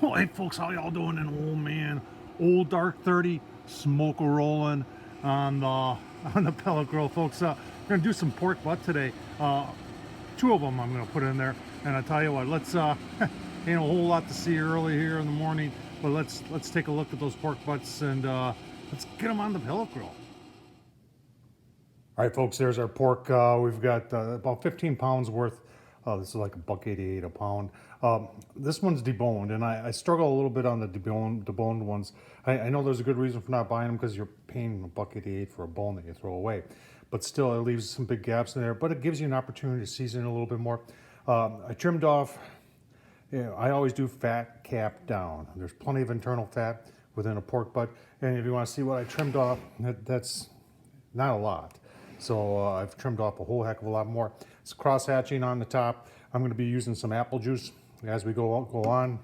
Oh, hey folks, how y'all doing? And oh man, old dark 30 smoke rolling on the pellet grill, folks. We're gonna do some pork butt today. Two of them I'm gonna put in there, and I tell you what, let's ain't a whole lot to see early here in the morning, but let's take a look at those pork butts and let's get them on the pellet grill. All right, folks, there's our pork. We've got about 15 pounds worth. This is like $1.88 a pound. This one's deboned, and I struggle a little bit on the deboned ones. I know there's a good reason for not buying them because you're paying $1.88 for a bone that you throw away. But still, it leaves some big gaps in there, but it gives you an opportunity to season it a little bit more. I trimmed off, I always do fat cap down. There's plenty of internal fat within a pork butt, and if you want to see what I trimmed off, that's not a lot. So I've trimmed off a whole heck of a lot more. It's cross hatching on the top. I'm going to be using some apple juice as we go on.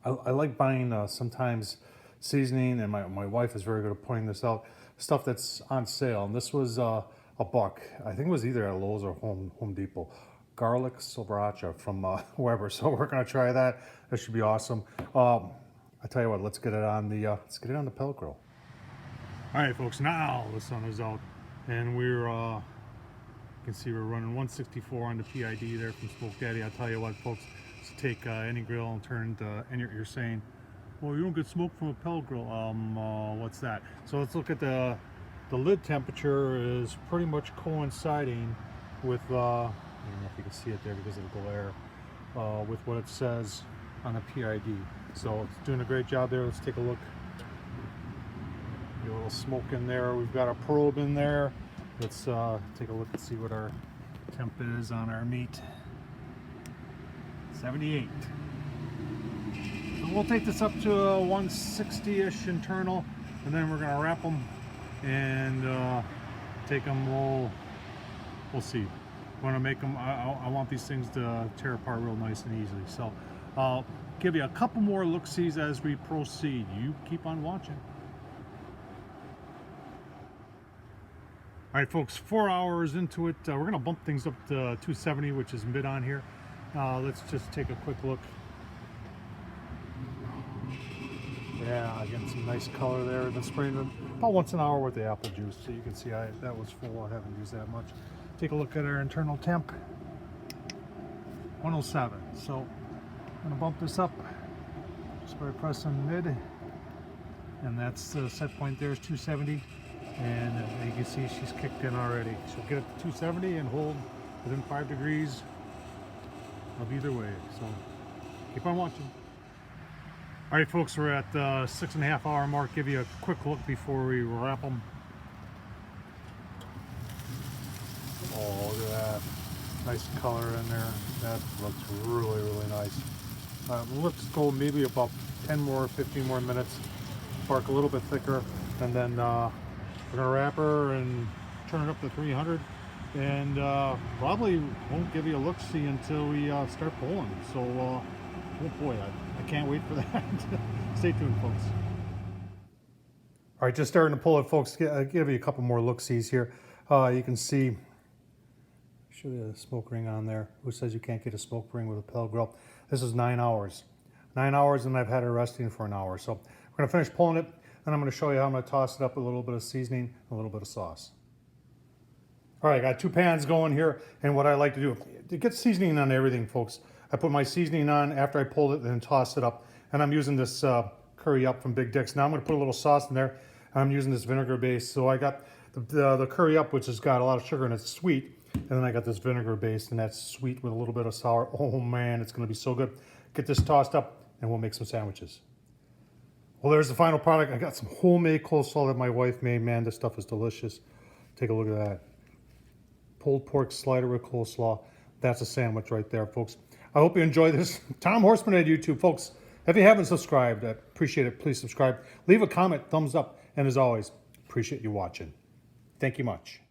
I like buying sometimes seasoning, and my wife is very good at pointing this out, stuff that's on sale. And this was $1. I think it was either at Lowe's or Home Depot. Garlic sriracha from Weber. So we're going to try that. That should be awesome. I tell you what, let's get it on the pellet grill. All right, folks, now the sun is out, and we're, you can see we're running 164 on the PID there from Smoke Daddy. I tell you what, folks, to take any grill and turn to, and you're saying, well, you don't get smoke from a pellet grill. What's that? So let's look at the lid temperature is pretty much coinciding with, I don't know if you can see it there because of the glare, with what it says on the PID. So it's doing a great job there. Let's take a look. A little smoke in there. We've got a probe in there. Let's take a look and see what our temp is on our meat. 78. So we'll take this up to 160-ish internal, and then we're going to wrap them and take them. We'll see. I want to make them. I want these things to tear apart real nice and easily. So I'll give you a couple more look-sees as we proceed. You keep on watching. All right, folks, 4 hours into it. We're going to bump things up to 270, which is mid on here. Let's just take a quick look. Yeah, again, some nice color there. I've been spraying them about once an hour with the apple juice, so you can see that was full. I haven't used that much. Take a look at our internal temp. 107. So I'm going to bump this up just by pressing mid, and that's the set point there is 270. And you can see she's kicked in already. She'll get it to 270 and hold within 5 degrees of either way. So keep on watching. All right, folks, we're at the 6.5 hour mark. Give you a quick look before we wrap them. Oh, look at that. Nice color in there. That looks really, really nice. Let's go maybe about 10 more, 15 more minutes. Bark a little bit thicker, and then we're going to wrap her and turn it up to 300, and probably won't give you a look-see until we start pulling. So, oh boy, I can't wait for that. Stay tuned, folks. All right, just starting to pull it, folks. I'll give you a couple more look-sees here. You can see, show you the smoke ring on there. Who says you can't get a smoke ring with a pellet grill? This is 9 hours. 9 hours, and I've had it resting for an hour. So we're going to finish pulling it. And I'm going to show you how I'm going to toss it up with a little bit of seasoning, a little bit of sauce. All right, I got 2 pans going here, and what I like to do, to get seasoning on everything, folks, I put my seasoning on after I pulled it, then toss it up. And I'm using this curry up from Big Dick's. Now I'm going to put a little sauce in there. I'm using this vinegar base. So I got the curry up, which has got a lot of sugar and it's sweet. And then I got this vinegar base, and that's sweet with a little bit of sour. Oh man, it's going to be so good. Get this tossed up, and we'll make some sandwiches. Well, there's the final product. I got some homemade coleslaw that my wife made. Man, this stuff is delicious. Take a look at that. Pulled pork slider with coleslaw. That's a sandwich right there, folks. I hope you enjoy this. Tom Horseman at YouTube, folks. If you haven't subscribed, I appreciate it. Please subscribe. Leave a comment, thumbs up. And as always, appreciate you watching. Thank you much.